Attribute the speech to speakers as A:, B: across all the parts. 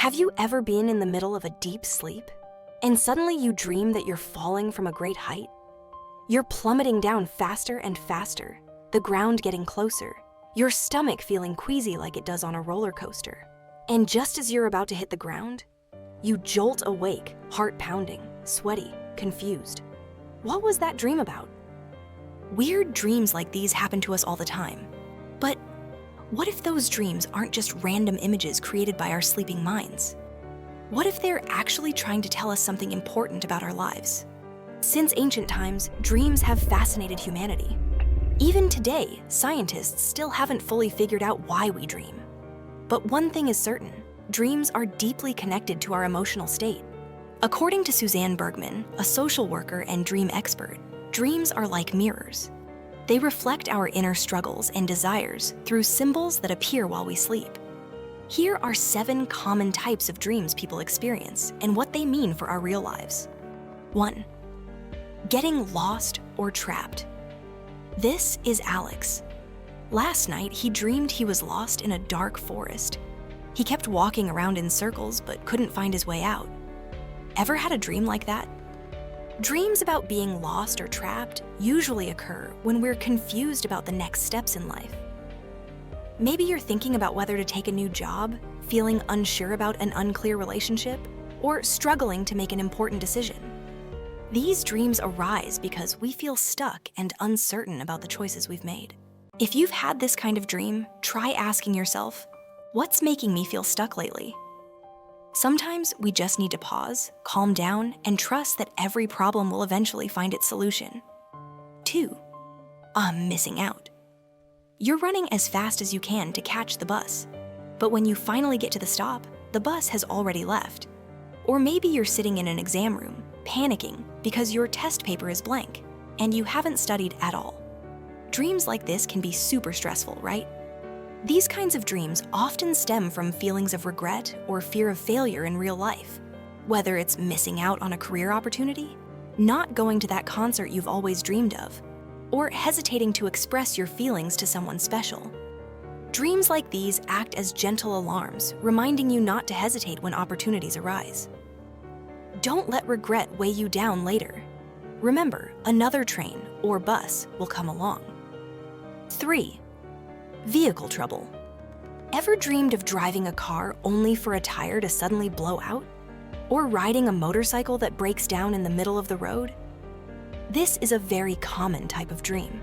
A: Have you ever been in the middle of a deep sleep and suddenly you dream that you're falling from a great height? You're plummeting down faster and faster, the ground getting closer, your stomach feeling queasy like it does on a roller coaster. And just as you're about to hit the ground, you jolt awake, heart pounding, sweaty, confused. What was that dream about? Weird dreams like these happen to us all the time. But what if those dreams aren't just random images created by our sleeping minds? What if they're actually trying to tell us something important about our lives? Since ancient times, dreams have fascinated humanity. Even today, scientists still haven't fully figured out why we dream. But one thing is certain, dreams are deeply connected to our emotional state. According to Suzanne Bergman, a social worker and dream expert, dreams are like mirrors. They reflect our inner struggles and desires through symbols that appear while we sleep. Here are 7 common types of dreams people experience and what they mean for our real lives. 1. Getting lost or trapped. This is Alex. Last night, he dreamed he was lost in a dark forest. He kept walking around in circles but couldn't find his way out. Ever had a dream like that? Dreams about being lost or trapped usually occur when we're confused about the next steps in life. Maybe you're thinking about whether to take a new job, feeling unsure about an unclear relationship, or struggling to make an important decision. These dreams arise because we feel stuck and uncertain about the choices we've made. If you've had this kind of dream, try asking yourself, what's making me feel stuck lately? Sometimes we just need to pause, calm down, and trust that every problem will eventually find its solution. 2. I'm missing out. You're running as fast as you can to catch the bus, but when you finally get to the stop, the bus has already left. Or maybe you're sitting in an exam room, panicking because your test paper is blank and you haven't studied at all. Dreams like this can be super stressful, right? These kinds of dreams often stem from feelings of regret or fear of failure in real life, whether it's missing out on a career opportunity, not going to that concert you've always dreamed of, or hesitating to express your feelings to someone special. Dreams like these act as gentle alarms, reminding you not to hesitate when opportunities arise. Don't let regret weigh you down later. Remember, another train or bus will come along. 3. Vehicle trouble. Ever dreamed of driving a car only for a tire to suddenly blow out? Or riding a motorcycle that breaks down in the middle of the road? This is a very common type of dream.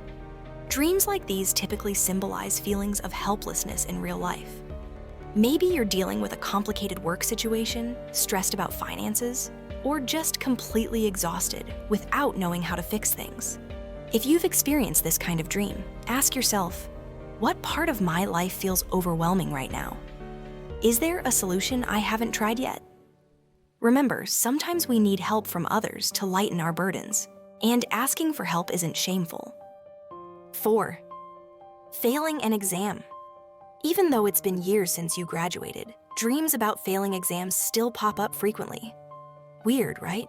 A: Dreams like these typically symbolize feelings of helplessness in real life. Maybe you're dealing with a complicated work situation, stressed about finances, or just completely exhausted without knowing how to fix things. If you've experienced this kind of dream, ask yourself, what part of my life feels overwhelming right now? Is there a solution I haven't tried yet? Remember, sometimes we need help from others to lighten our burdens, and asking for help isn't shameful. 4. Failing an exam. Even though it's been years since you graduated, dreams about failing exams still pop up frequently. Weird, right?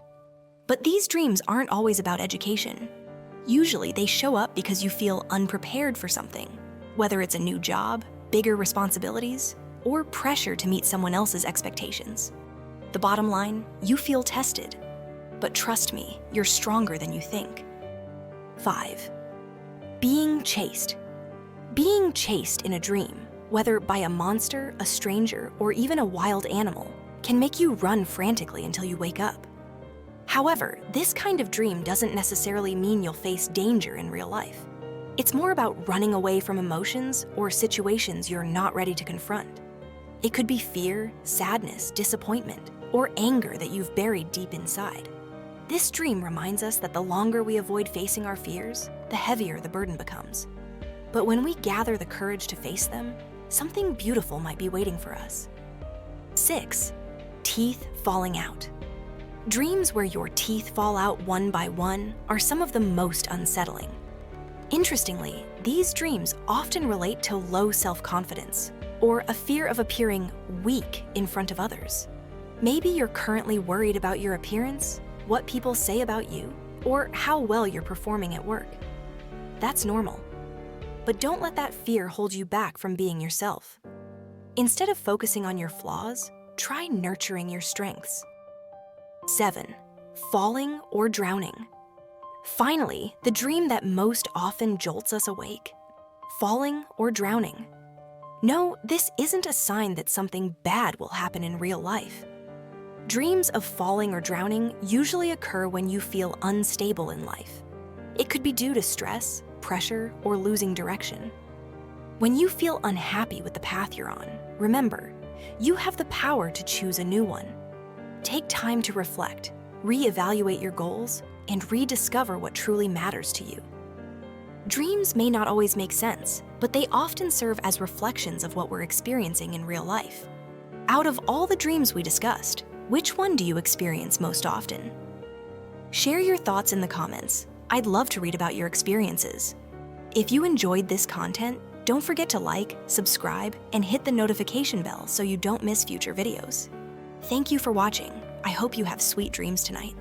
A: But these dreams aren't always about education. Usually they show up because you feel unprepared for something, whether it's a new job, bigger responsibilities, or pressure to meet someone else's expectations. The bottom line, you feel tested. But trust me, you're stronger than you think. 5. Being chased. Being chased in a dream, whether by a monster, a stranger, or even a wild animal, can make you run frantically until you wake up. However, this kind of dream doesn't necessarily mean you'll face danger in real life. It's more about running away from emotions or situations you're not ready to confront. It could be fear, sadness, disappointment, or anger that you've buried deep inside. This dream reminds us that the longer we avoid facing our fears, the heavier the burden becomes. But when we gather the courage to face them, something beautiful might be waiting for us. 6. Teeth falling out. Dreams where your teeth fall out one by one are some of the most unsettling. Interestingly, these dreams often relate to low self-confidence or a fear of appearing weak in front of others. Maybe you're currently worried about your appearance, what people say about you, or how well you're performing at work. That's normal. But don't let that fear hold you back from being yourself. Instead of focusing on your flaws, try nurturing your strengths. 7. Falling or drowning. Finally, the dream that most often jolts us awake. Falling or drowning. No, this isn't a sign that something bad will happen in real life. Dreams of falling or drowning usually occur when you feel unstable in life. It could be due to stress, pressure, or losing direction. When you feel unhappy with the path you're on, remember, you have the power to choose a new one. Take time to reflect, reevaluate your goals, and rediscover what truly matters to you. Dreams may not always make sense, but they often serve as reflections of what we're experiencing in real life. Out of all the dreams we discussed, which one do you experience most often? Share your thoughts in the comments. I'd love to read about your experiences. If you enjoyed this content, don't forget to like, subscribe, and hit the notification bell so you don't miss future videos. Thank you for watching. I hope you have sweet dreams tonight.